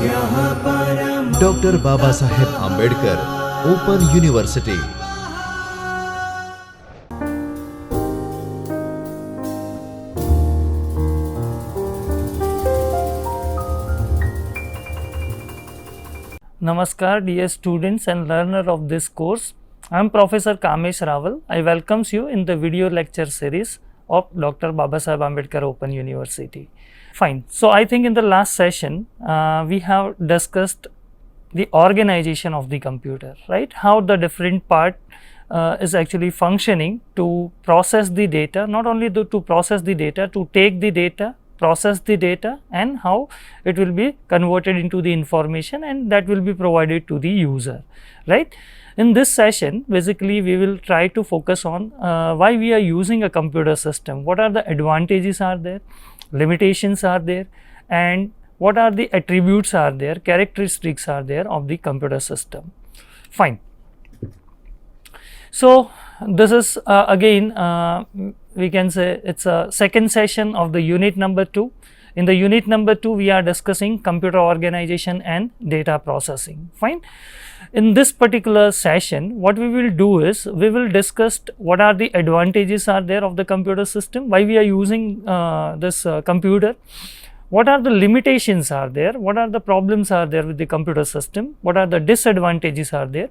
Dr. Babasaheb Ambedkar Open University. Namaskar dear students and learner of this course. I am Professor Kamesh Rawal. I welcomes you in the video lecture series of Dr. Babasaheb Ambedkar Open University. Fine. So, I think in the last session we have discussed the organization of the computer, right? How the different part is actually functioning to process the data, not only to process the data, to take the data, process the data, and how it will be converted into the information and that will be provided to the user, right? In this session, basically we will try to focus on why we are using a computer system, what are the advantages are there, limitations are there, and what are the attributes are there, characteristics are there of the computer system. Fine. So, this is again we can say it is a second session of the unit number 2. In the unit number 2, we are discussing computer organization and data processing. Fine. In this particular session, what we will do is, we will discuss what are the advantages are there of the computer system, why we are using this computer, what are the limitations are there, what are the problems are there with the computer system, what are the disadvantages are there,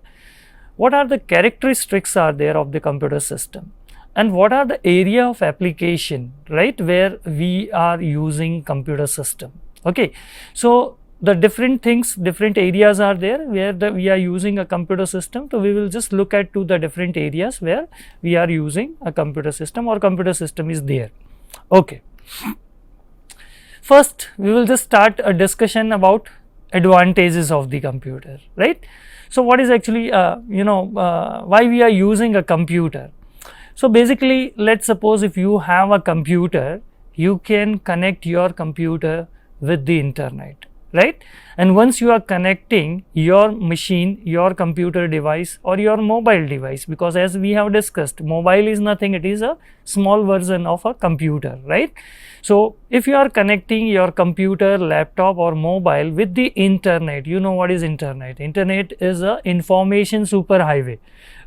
what are the characteristics are there of the computer system, and what are the area of application, right, where we are using computer system. Okay. So, the different things, different areas are there where we are using a computer system. So, we will just look at to the different areas where we are using a computer system or computer system is there. Okay. First, we will just start a discussion about advantages of the computer, right. So, what is actually why we are using a computer. So, basically let us suppose if you have a computer, you can connect your computer with the internet, right, and once you are connecting your machine, your computer device or your mobile device, because as we have discussed, mobile is nothing, it is a small version of a computer, right. So, if you are connecting your computer, laptop or mobile with the internet, you know what is internet? Internet is a information superhighway,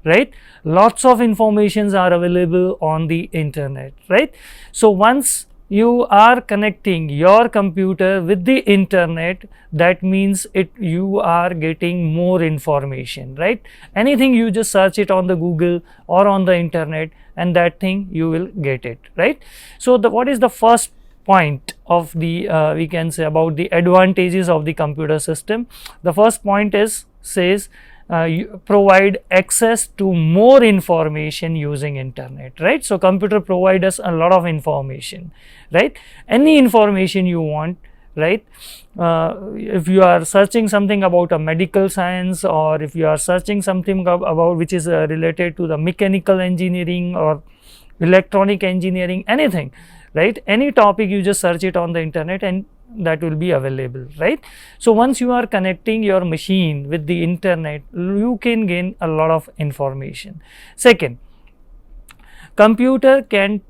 right. Lots of informations are available on the internet, right. So, once you are connecting your computer with the internet, that means you are getting more information, right. Anything you just search it on the Google or on the internet and that thing you will get it, right. So, what is the first point of the we can say about the advantages of the computer system? The first point is says you provide access to more information using internet, right. So, computer provide us a lot of information, right, any information you want, right. If you are searching something about a medical science, or if you are searching something about which is related to the mechanical engineering or electronic engineering, anything, right, any topic you just search it on the internet and that will be available, right. So, once you are connecting your machine with the internet, you can gain a lot of information. Second, computer can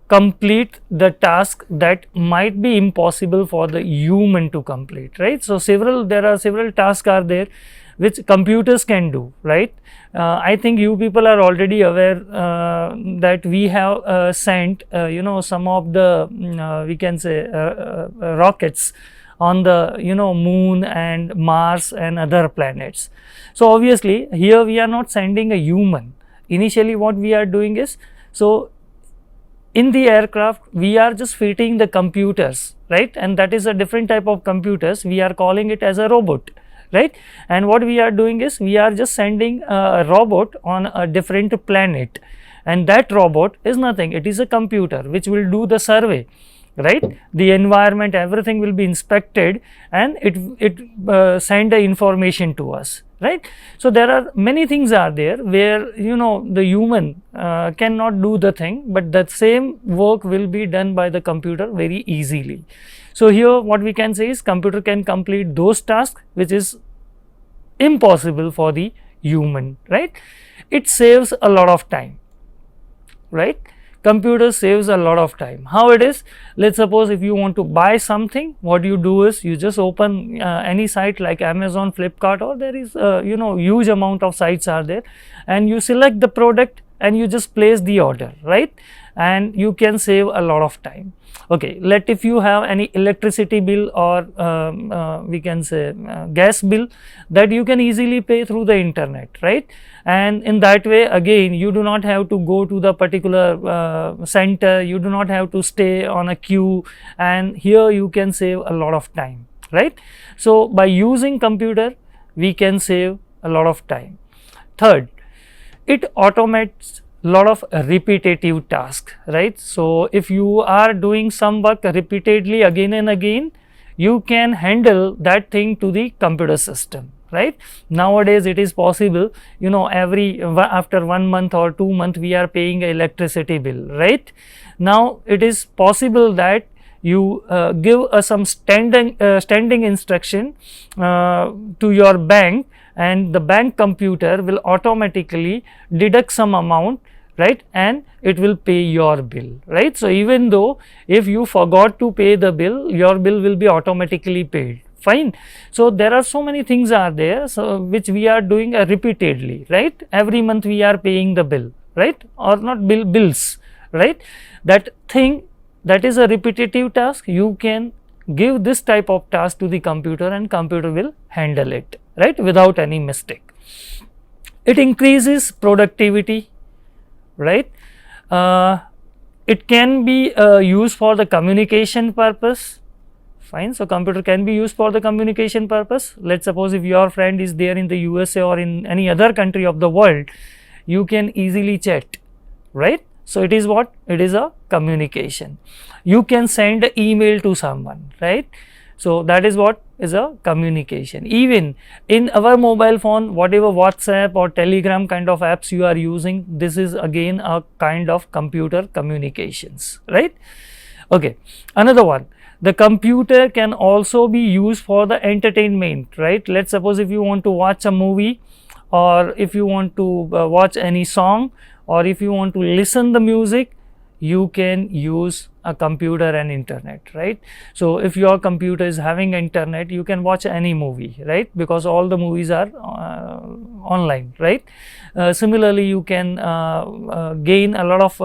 complete the task that might be impossible for the human to complete, right. So, there are several tasks are there which computers can do, right. I think you people are already aware that we have sent some of the we can say rockets on the moon and Mars and other planets. So, obviously here we are not sending a human. Initially what we are doing is, so in the aircraft we are just fitting the computers, right, and that is a different type of computers, we are calling it as a robot, right. And what we are doing is, we are just sending a robot on a different planet, and that robot is nothing, it is a computer which will do the survey, right. The environment, everything will be inspected and it send the information to us, right. So, there are many things are there where the human cannot do the thing, but that same work will be done by the computer very easily. So, here what we can say is, computer can complete those tasks which is impossible for the human, right. It saves a lot of time, right. computer saves a lot of time. How it is? Let's suppose if you want to buy something, what you do is you just open any site like Amazon, Flipkart, or there is huge amount of sites are there, and you select the product and you just place the order, right? And you can save a lot of time. Okay, let if you have any electricity bill or we can say gas bill, that you can easily pay through the internet, right? And in that way, again, you do not have to go to the particular center, you do not have to stay on a queue, and here you can save a lot of time, right? So by using computer, we can save a lot of time. Third, it automates lot of repetitive tasks, right? So if you are doing some work repeatedly again and again, you can handle that thing to the computer system, right? Nowadays it is possible, every after 1 month or 2 months we are paying electricity bill, right? Now it is possible that you give some standing instruction to your bank, and the bank computer will automatically deduct some amount, right, and it will pay your bill, right? So even though if you forgot to pay the bill, your bill will be automatically paid, fine. So there are so many things are there, so which we are doing repeatedly, right? Every month we are paying the bill, right, or not bills, right? That thing, that is a repetitive task. You can give this type of task to the computer and computer will handle it, right, without any mistake. It increases productivity, right? It can be used for the communication purpose, fine. So computer can be used for the communication purpose. Let's suppose if your friend is there in the USA or in any other country of the world, you can easily chat, right? So it is what? It is a communication. You can send an email to someone, right? So that is what is a communication. Even in our mobile phone, whatever WhatsApp or Telegram kind of apps you are using, this is again a kind of computer communications, right? Okay, another one, the computer can also be used for the entertainment, right? Let's suppose if you want to watch a movie, or if you want to watch any song, or if you want to listen the music, you can use a computer and internet, right? So if your computer is having internet, you can watch any movie, right? Because all the movies are online, right? Similarly, you can gain a lot of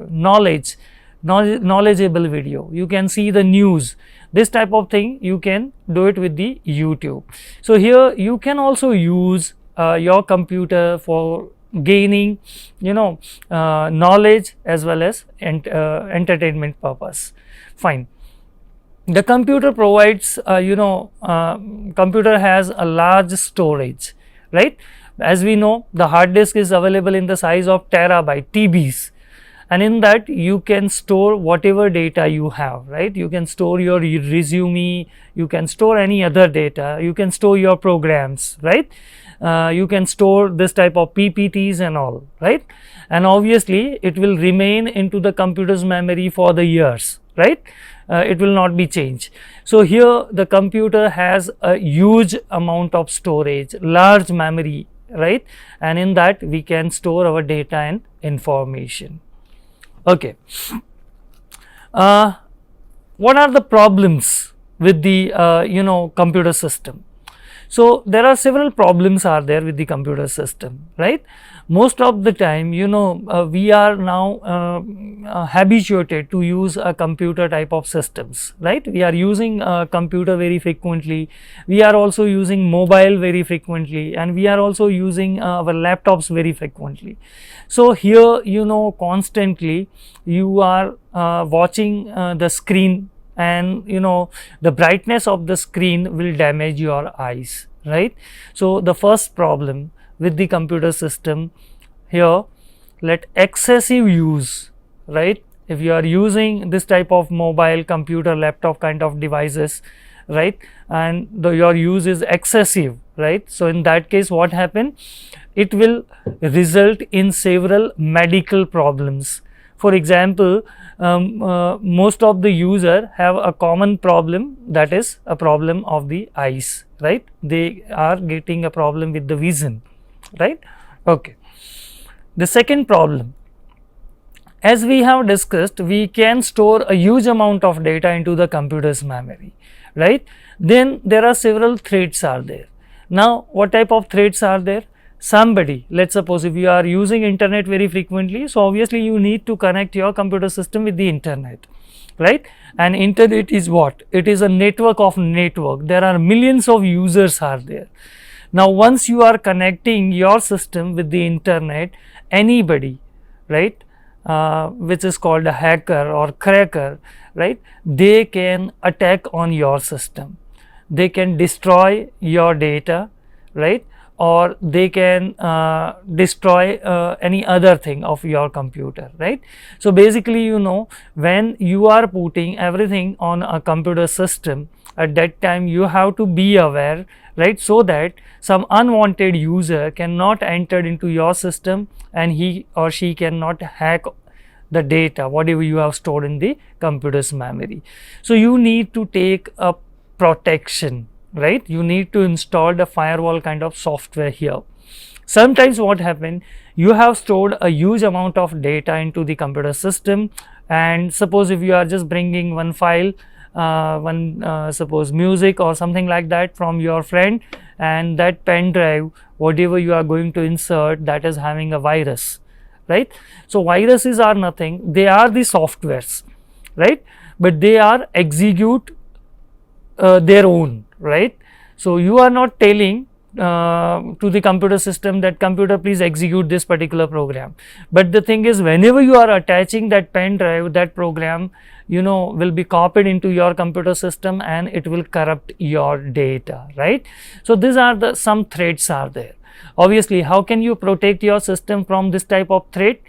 knowledgeable video. You can see the news. This type of thing you can do it with the YouTube. So here you can also use your computer for gaining knowledge as well as entertainment purpose, fine. The computer provides computer has a large storage, right? As we know, the hard disk is available in the size of terabyte, TBs, and in that you can store whatever data you have, right? You can store your resume, you can store any other data, you can store your programs, right? You can store this type of PPTs and all, right? And obviously it will remain into the computer's memory for the years, right? It will not be changed. So here the computer has a huge amount of storage, large memory, right? And in that we can store our data and information. Okay. What are the problems with the computer system? So there are several problems are there with the computer system, right? Most of the time, we are now habituated to use a computer type of systems, right? We are using a computer very frequently. We are also using mobile very frequently, and we are also using our laptops very frequently. So here, constantly you are watching the screen, and the brightness of the screen will damage your eyes, right? So the first problem with the computer system here, let excessive use, right? If you are using this type of mobile, computer, laptop kind of devices, right, and your use is excessive, right? So in that case, what happen? It will result in several medical problems. For example, most of the user have a common problem, that is a problem of the eyes, right? They are getting a problem with the vision, right? Okay. The second problem, as we have discussed, we can store a huge amount of data into the computer's memory, right? Then there are several threads are there. Now what type of threads are there? Somebody, let's suppose if you are using internet very frequently, so obviously you need to connect your computer system with the internet, right? And internet is what? It is a network of network. There are millions of users are there. Now once you are connecting your system with the internet, anybody, right, which is called a hacker or cracker, right, they can attack on your system. They can destroy your data, right, or they can destroy any other thing of your computer, right. So basically, you know, when you are putting everything on a computer system, at that time you have to be aware, right, so that some unwanted user cannot enter into your system and he or she cannot hack the data whatever you have stored in the computer's memory. So you need to take a protection, right. You need to install the firewall kind of software here. Sometimes what happen, you have stored a huge amount of data into the computer system, and suppose if you are just bringing one file, suppose music or something like that from your friend, and that pen drive whatever you are going to insert, that is having a virus, right. So viruses are nothing, they are the softwares, right, but they are execute their own, right. So you are not telling to the computer system that computer please execute this particular program, but the thing is whenever you are attaching that pen drive, that program, you know, will be copied into your computer system and it will corrupt your data, right. So these are the some threats are there. Obviously, how can you protect your system from this type of threat?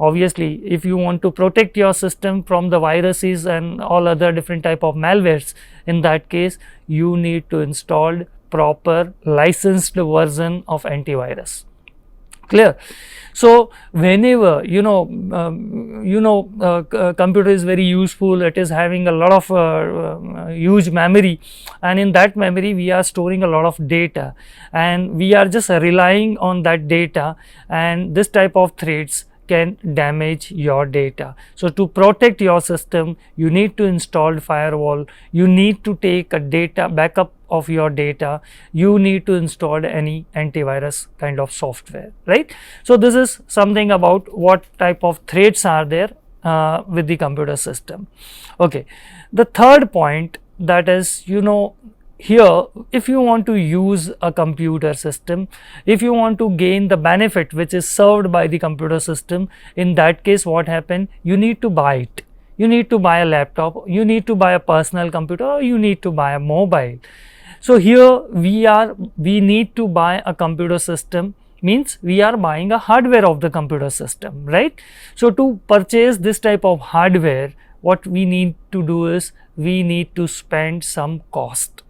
Obviously, if you want to protect your system from the viruses and all other different type of malwares, in that case you need to install proper licensed version of antivirus. Clear? So whenever computer is very useful, it is having a lot of huge memory, and in that memory we are storing a lot of data and we are just relying on that data, and this type of threats can damage your data. So to protect your system, you need to install firewall, you need to take a data backup of your data, you need to install any antivirus kind of software, right. So this is something about what type of threats are there with the computer system. Okay, the third point, that is, you know, here if you want to use a computer system, if you want to gain the benefit which is served by the computer system, in that case what happen, you need to buy it. You need to buy a laptop, you need to buy a personal computer, or you need to buy a mobile. So here we need to buy a computer system, means we are buying a hardware of the computer system, right. So to purchase this type of hardware, what we need to do is we need to spend some cost,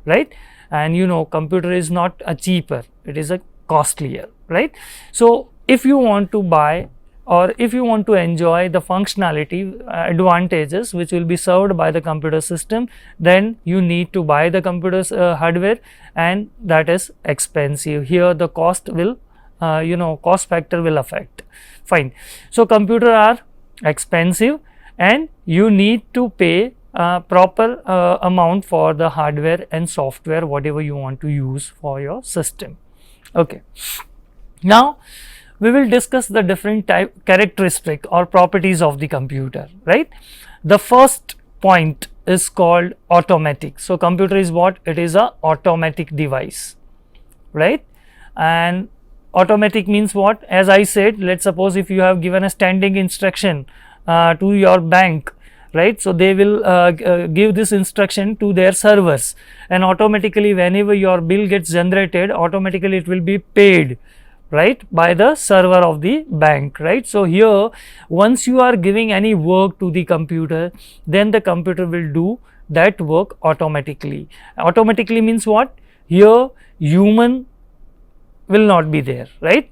right. And you know, computer is not a cheaper, it is a costlier, right. So if you want to buy, or if you want to enjoy the functionality advantages which will be served by the computer system, then you need to buy the computer's hardware, and that is expensive. Here the cost will cost factor will affect. Fine. So computer are expensive and you need to pay proper amount for the hardware and software whatever you want to use for your system. Okay. Now we will discuss the different characteristic or properties of the computer, right. The first point is called automatic. So computer is what? It is a automatic device, right. And automatic means what? As I said, let's suppose if you have given a standing instruction to your bank, right. So they will give this instruction to their servers, and automatically whenever your bill gets generated, automatically it will be paid, right, by the server of the bank, right. So here once you are giving any work to the computer, then the computer will do that work automatically. Automatically means what? Here human will not be there, right.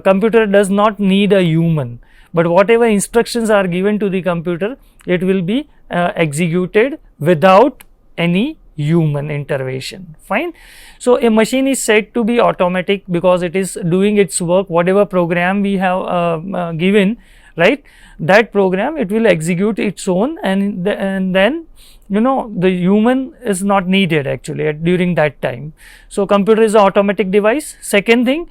Computer does not need a human, but whatever instructions are given to the computer, it will be executed without any human intervention. Fine. So a machine is said to be automatic because it is doing its work, whatever program we have given right? That program, it will execute its own, and then the human is not needed actually during that time. So computer is an automatic device. Second thing,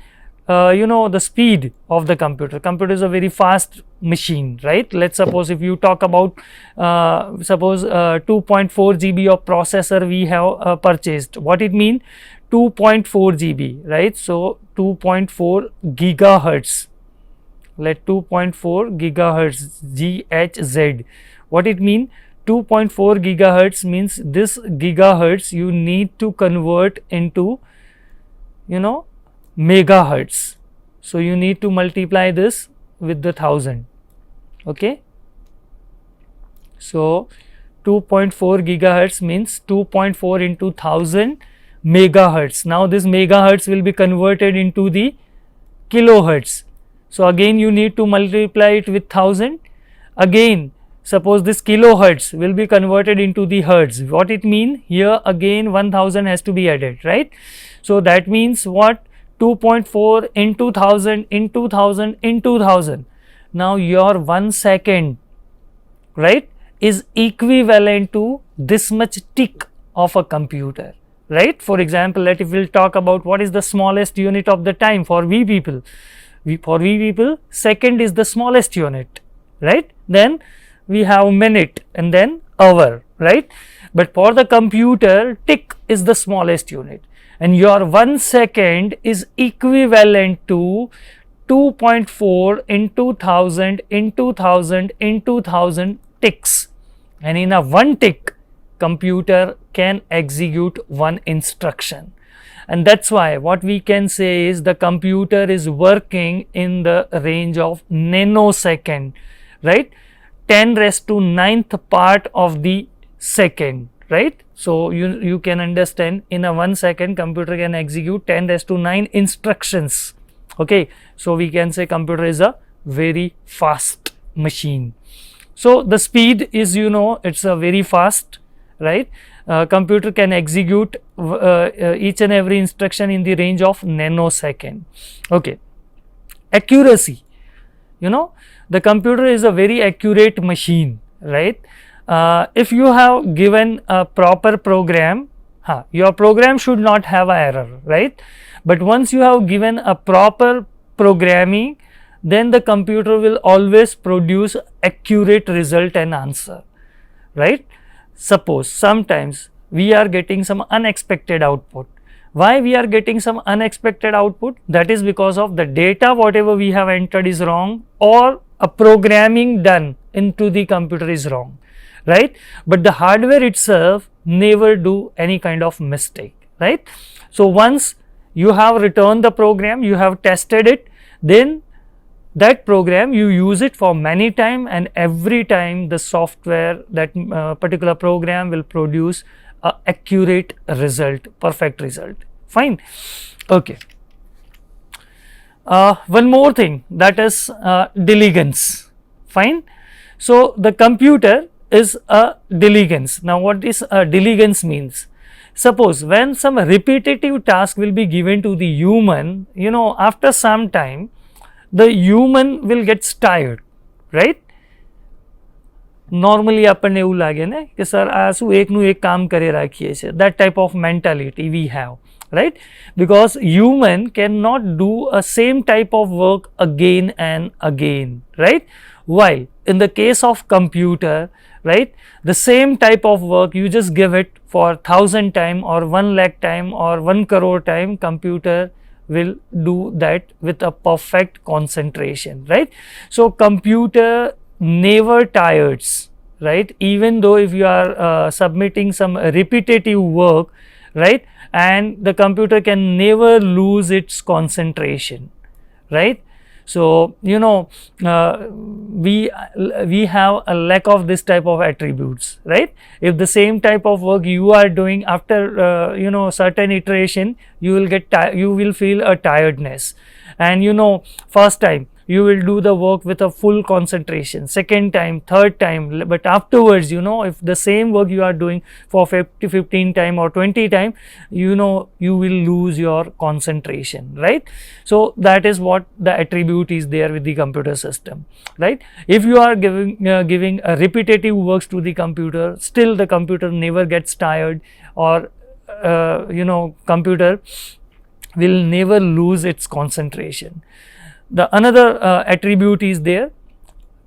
the speed of the computer is a very fast machine, right? Let's suppose if you talk about 2.4 GB of processor we have purchased. What it mean? 2.4 GB, right? So 2.4 gigahertz, let 2.4 gigahertz, GHz. What it mean? 2.4 gigahertz means this gigahertz you need to convert into megahertz. So you need to multiply this with the 1000. Okay, so 2.4 gigahertz means 2.4 into 1000 megahertz. Now this megahertz will be converted into the kilohertz. So again you need to multiply it with 1000. Again, suppose this kilohertz will be converted into the hertz. What it mean? Here again 1000 has to be added, right? So that means what? 2.4 into 1000 into 1000 into 1000. Now your 1 second, right, is equivalent to this much tick of a computer, right? For example, let if we'll talk about what is the smallest unit of the time for we people. For we people, second is the smallest unit, right? Then we have minute and then hour, right? But for the computer, tick is the smallest unit, and your 1 second is equivalent to 2.4 into 1000 into 1000 into 1000 ticks, and in a one tick computer can execute one instruction. And that's why what we can say is the computer is working in the range of nanosecond, right? 10 raised to 9th part of the second, right? So you can understand in a 1 second computer can execute 10 raised to 9 instructions. Okay, so we can say computer is a very fast machine. So the speed is, it's a very fast, right? Computer can execute each and every instruction in the range of nanosecond. Okay, accuracy, the computer is a very accurate machine, right? If you have given a proper program, your program should not have an error, right? But once you have given a proper programming, then the computer will always produce accurate result and answer, right? Suppose sometimes we are getting some unexpected output. Why we are getting some unexpected output? That is because of the data whatever we have entered is wrong, or a programming done into the computer is wrong, right? But the hardware itself never do any kind of mistake, right? So once you have returned the program, you have tested it, then that program you use it for many time, and every time the software, that particular program will produce a accurate result, perfect result. Fine. Okay. One more thing, that is diligence. Fine. So the computer is a diligence. Now what is a diligence means? Suppose when some repetitive task will be given to the human, after some time the human will get tired, right? Normally આપણને એવું લાગે ને કે sir આ શું એકનું એક કામ કરી રાખીએ છે, that type of mentality we have, right? Because human cannot do a same type of work again and again, right? While in the case of computer, right, the same type of work you just give it for 1000 time or 1 lakh time or 1 crore time, computer will do that with a perfect concentration, right? So computer never tires, right? Even though if you are submitting some repetitive work, right, and the computer can never lose its concentration, right? So we have a lack of this type of attributes, right? If the same type of work you are doing, after certain iteration you will feel a tiredness, and first time you will do the work with a full concentration, second time, third time, but afterwards, you know, if the same work you are doing for 15 time or 20 time, you know, you will lose your concentration, right? So that is what the attribute is there with the computer system, right? If you are giving a repetitive works to the computer, still the computer never gets tired, or you know, computer will never lose its concentration. The another attribute is there,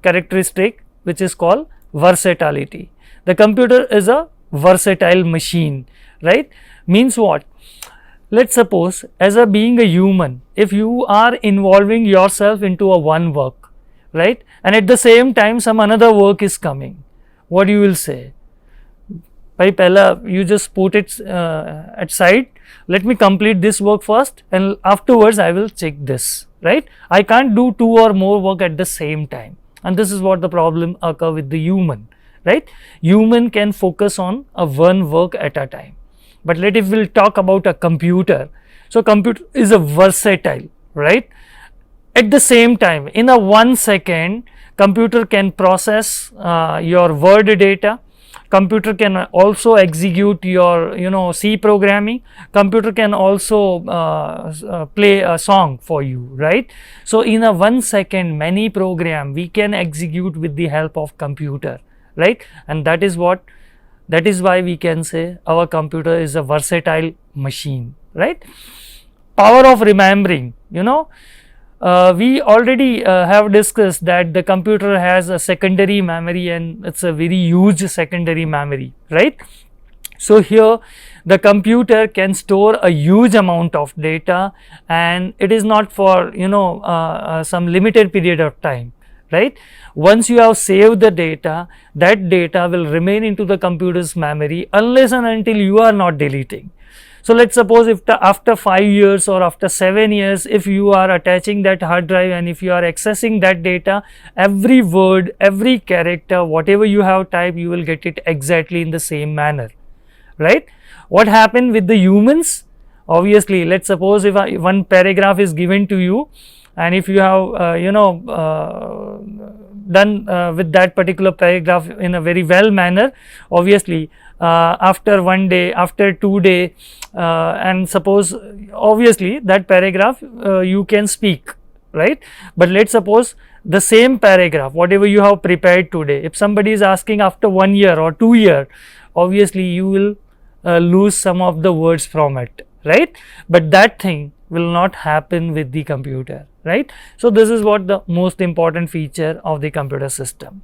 characteristic, which is called versatility. The computer is a versatile machine, right? Means what? Let's suppose, as a being a human, if you are involving yourself into a one work, right, and at the same time some another work is coming, what you will say? Bhai, pehla you just put it at side, let me complete this work first and afterwards I will check this, right? I can't do two or more work at the same time, and this is what the problem occur with the human, right? Human can focus on a one work at a time, but if we'll talk about a computer, so computer is a versatile, right? At the same time, in a 1 second, computer can process your word data. Computer can also execute your, you know, C programming. Computer can also play a song for you, right? So in a 1 second, many program we can execute with the help of computer, right? And that is why we can say our computer is a versatile machine, right? Power of remembering, you know, we already have discussed that the computer has a secondary memory, and it's a very huge secondary memory, right? So here the computer can store a huge amount of data, and it is not for, you know, some limited period of time, right? Once you have saved the data, that data will remain into the computer's memory unless and until you are not deleting. So let's suppose if after 5 years or after 7 years, if you are attaching that hard drive and if you are accessing that data, every word, every character, whatever you have typed, you will get it exactly in the same manner, right? What happened with the humans? Obviously, let's suppose if one paragraph is given to you, and if you have you know, done with that particular paragraph in a very well manner, obviously after 1 day, after 2 days, and suppose obviously that paragraph you can speak, right? But let's suppose the same paragraph, whatever you have prepared today, if somebody is asking after 1 year or 2 years, obviously you will lose some of the words from it, right? But that thing will not happen with the computer, right? So this is what the most important feature of the computer system.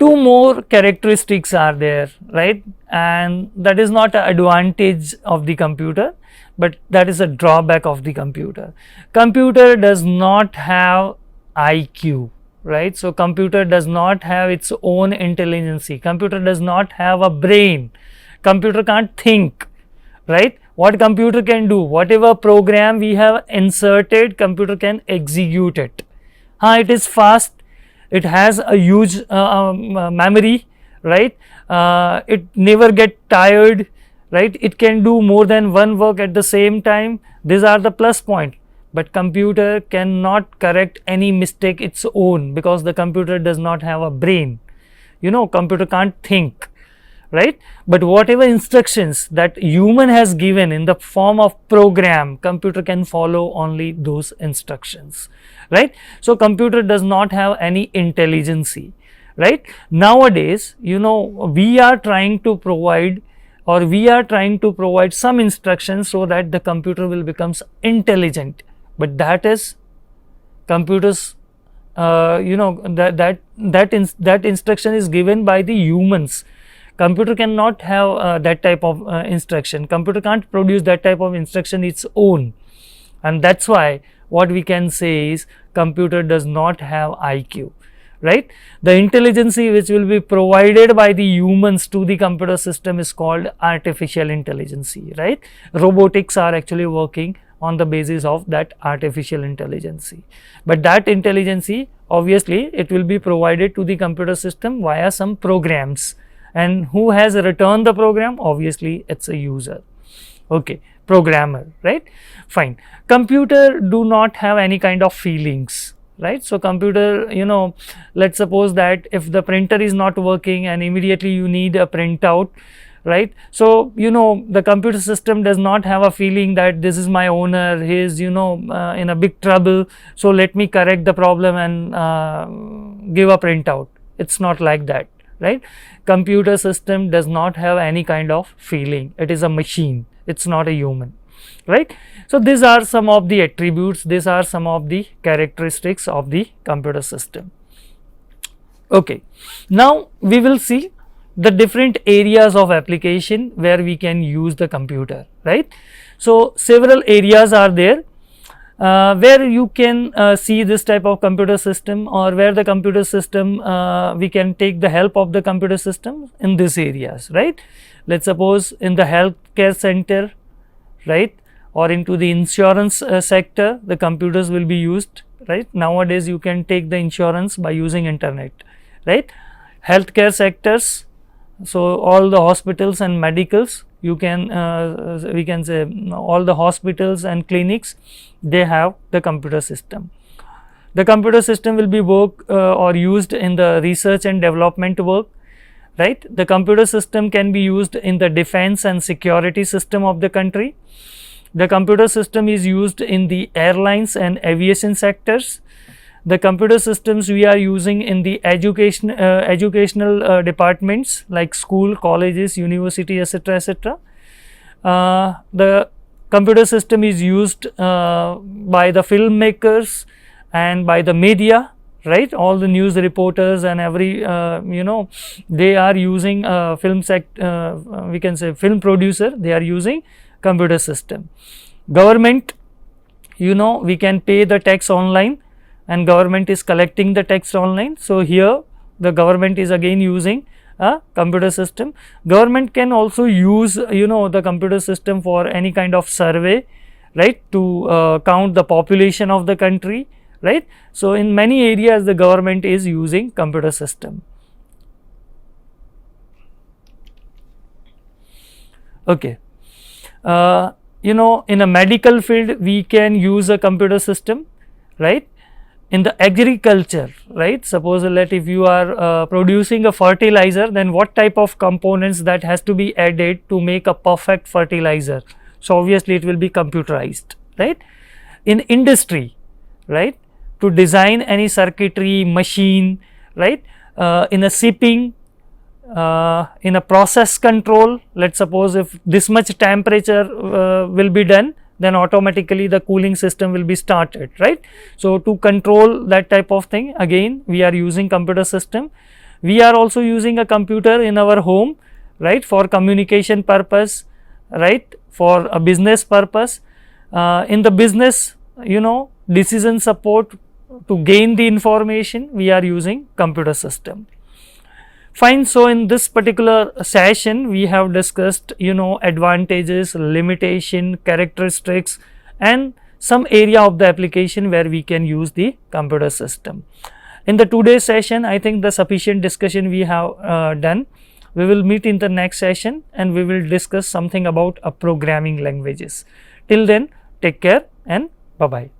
Two more characteristics are there, right? And that is not an advantage of the computer, but that is a drawback of the computer. Computer does not have IQ, right? So computer does not have its own intelligence. Computer does not have a brain. Computer can't think, right? What computer can do, whatever program we have inserted, computer can execute it. It is fast, it has a huge memory, right? It never get tired, right? It can do more than one work at the same time. These are the plus point. But computer cannot correct any mistake its own, because the computer does not have a brain. You know, computer can't think, right? But whatever instructions that human has given in the form of program, computer can follow only those instructions, right? So computer does not have any intelligence, right? Nowadays, you know, we are trying to provide some instructions so that the computer will become intelligent, but that is computers, you know, that instruction is given by the humans. Computer cannot have that type of instruction. Computer can't produce that type of instruction its own, and that's why what we can say is computer does not have IQ, right? The intelligence which will be provided by the humans to the computer system is called artificial intelligence, right? Robotics are actually working on the basis of that artificial intelligence, but that intelligence, obviously it will be provided to the computer system via some programs. And who has returned the program? Obviously it's a user. Okay, programmer, right? Fine. Computer do not have any kind of feelings, right? So computer, let's suppose that if the printer is not working and immediately you need a printout, right? So the computer system does not have a feeling that this is my owner, he is in a big trouble, so let me correct the problem and give a printout. It's not like that, right? Computer system does not have any kind of feeling. It is a machine, it's not a human, right? So these are some of the attributes, these are some of the characteristics of the computer system. Okay, now we will see the different areas of application where we can use the computer, right? So several areas are there where you can see this type of computer system, or where the computer system we can take the help of the computer system in these areas, right? Let's suppose in the healthcare center, right, or into the insurance sector, the computers will be used, right? Nowadays you can take the insurance by using internet, right? Healthcare sectors, so all the hospitals and medicals, you can we can say all the hospitals and clinics, they have the computer system. The computer system will be work or used in the research and development work, right? The computer system can be used in the defense and security system of the country. The computer system is used in the airlines and aviation sectors. The computer systems we are using in the educational departments like school, colleges, university, etc., etc. The computer system is used by the filmmakers and by the media, right? All the news reporters and every they are using we can say film producer, they are using computer system. Government, we can pay the tax online, and government is collecting the tax online. So here the government is again using a computer system. Government can also use the computer system for any kind of survey, right, to count the population of the country, right? So in many areas the government is using computer system. Okay, in a medical field we can use a computer system, right? In the agriculture, right, suppose that if you are producing a fertilizer, then what type of components that has to be added to make a perfect fertilizer? So obviously it will be computerized, right? In industry, right, to design any circuitry machine, right, in a shipping, in a process control, let's suppose if this much temperature will be done, then automatically the cooling system will be started, right? So to control that type of thing, again we are using computer system. We are also using a computer in our home, right, for communication purpose, right, for a business purpose. In the business, decision support, to gain the information, we are using computer system. Fine. So in this particular session we have discussed advantages, limitation, characteristics, and some area of the application where we can use the computer system. In the today's session, I think the sufficient discussion we have done. We will meet in the next session and we will discuss something about programming languages. Till then, take care and bye bye.